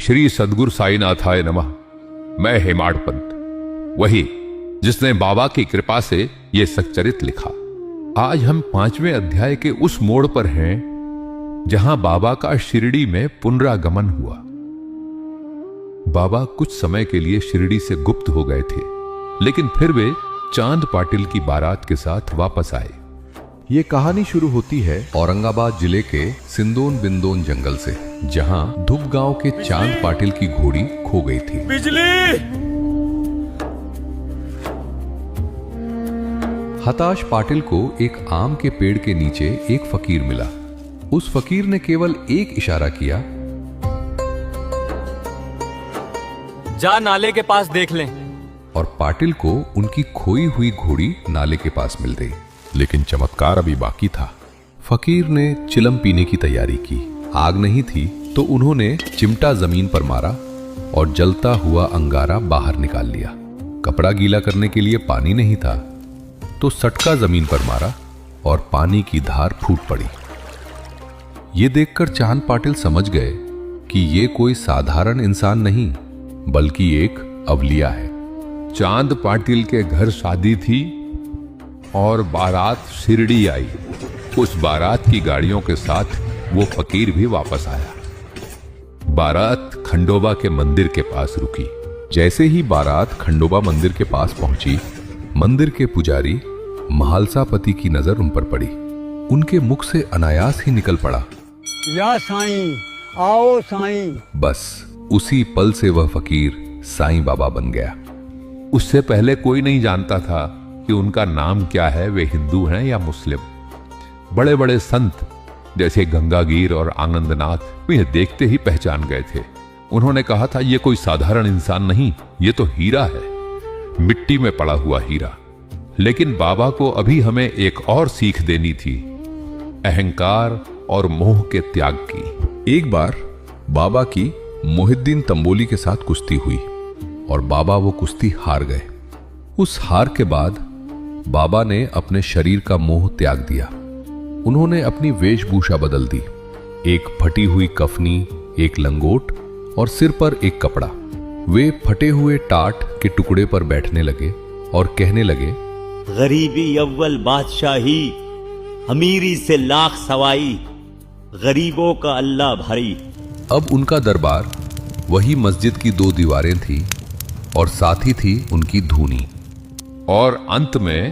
श्री सद्गुरु साईनाथाय नमः। मैं हेमाड़ पंत, वही जिसने बाबा की कृपा से यह सच्चरित लिखा। आज हम 5वें अध्याय के उस मोड़ पर हैं जहां बाबा का शिरडी में पुनरागमन हुआ। बाबा कुछ समय के लिए शिरडी से गुप्त हो गए थे, लेकिन फिर वे चांद पाटिल की बारात के साथ वापस आए। ये कहानी शुरू होती है औरंगाबाद जिले के सिंदोन बिंदोन जंगल से, जहां धुप गांव के चांद पाटिल की घोड़ी खो गई थी। बिजली! हताश पाटिल को एक आम के पेड़ के नीचे एक फकीर मिला। उस फकीर ने केवल एक इशारा किया, जा नाले के पास देख लें। और पाटिल को उनकी खोई हुई घोड़ी नाले के पास मिल गई। लेकिन चमत्कार अभी बाकी था। फकीर ने चिलम पीने की तैयारी की। आग नहीं थी तो उन्होंने चिमटा जमीन पर मारा और जलता हुआ अंगारा बाहर निकाल लिया। कपड़ा गीला करने के लिए पानी नहीं था तो सटका जमीन पर मारा और पानी की धार फूट पड़ी। ये देखकर चांद पाटिल समझ गए कि ये कोई साधारण इंसान नहीं, बल्कि एक अवलिया है। चांद पाटिल के घर शादी थी और बारात शिरडी आई। उस बारात की गाड़ियों के साथ वो फकीर भी वापस आया। बारात खंडोबा के मंदिर के पास रुकी। जैसे ही बारात खंडोबा मंदिर के पास पहुंची, मंदिर के पुजारी महालसापति की नजर उन पर पड़ी। उनके मुख से अनायास ही निकल पड़ा, या साईं, आओ साईं। बस उसी पल से वह फकीर साईं बाबा बन गया। उससे पहले कोई नहीं जानता था कि उनका नाम क्या है, वे हिंदू हैं या मुस्लिम। बड़े बड़े संत जैसे गंगागीर और आनंदनाथ उन्हें देखते ही पहचान गए थे। उन्होंने कहा था, ये कोई साधारण इंसान नहीं, ये तो हीरा है, मिट्टी में पड़ा हुआ हीरा। लेकिन बाबा को अभी हमें एक और सीख देनी थी, अहंकार और मोह के त्याग की। एक बार बाबा की मोहिद्दीन तंबोली के साथ कुश्ती हुई और बाबा वो कुश्ती हार गए। उस हार के बाद बाबा ने अपने शरीर का मोह त्याग दिया। उन्होंने अपनी वेशभूषा बदल दी। एक फटी हुई कफनी, एक लंगोट और सिर पर एक कपड़ा। वे फटे हुए टाट के टुकड़े पर बैठने लगे और कहने लगे, गरीबी अव्वल बादशाही, अमीरी से लाख सवाई, गरीबों का अल्लाह भाई। अब उनका दरबार वही मस्जिद की 2 दीवारें थी और साथ ही थी उनकी धूनी। और अंत में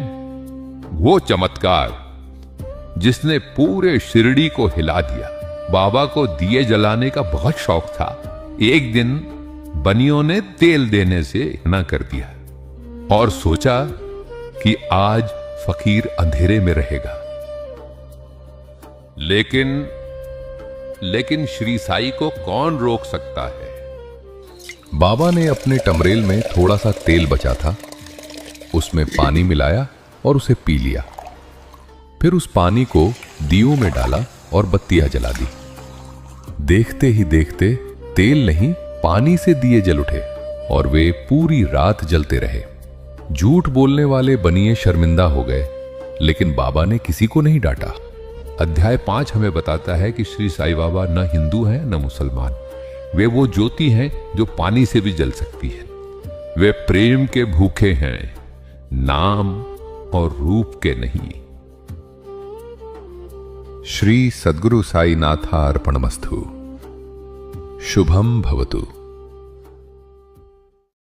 वो चमत्कार जिसने पूरे शिरडी को हिला दिया। बाबा को दिए जलाने का बहुत शौक था। एक दिन बनियों ने तेल देने से मना कर दिया और सोचा कि आज फकीर अंधेरे में रहेगा। लेकिन श्री साई को कौन रोक सकता है। बाबा ने अपने टमरेल में थोड़ा सा तेल बचा था, उसमें पानी मिलाया और उसे पी लिया। फिर उस पानी को दियों में डाला और बत्तियां जला दी। देखते ही देखते तेल नहीं, पानी से दिए जल उठे और वे पूरी रात जलते रहे। झूठ बोलने वाले बनिए शर्मिंदा हो गए, लेकिन बाबा ने किसी को नहीं डांटा। अध्याय 5 हमें बताता है कि श्री साईं बाबा न हिंदू हैं न मुसलमान। वे वो ज्योति हैं जो पानी से भी जल सकती है। वे प्रेम के भूखे हैं, नाम और रूप के नहीं। श्री सद्गुरु साईनाथार्पणमस्तु। शुभम भवतु।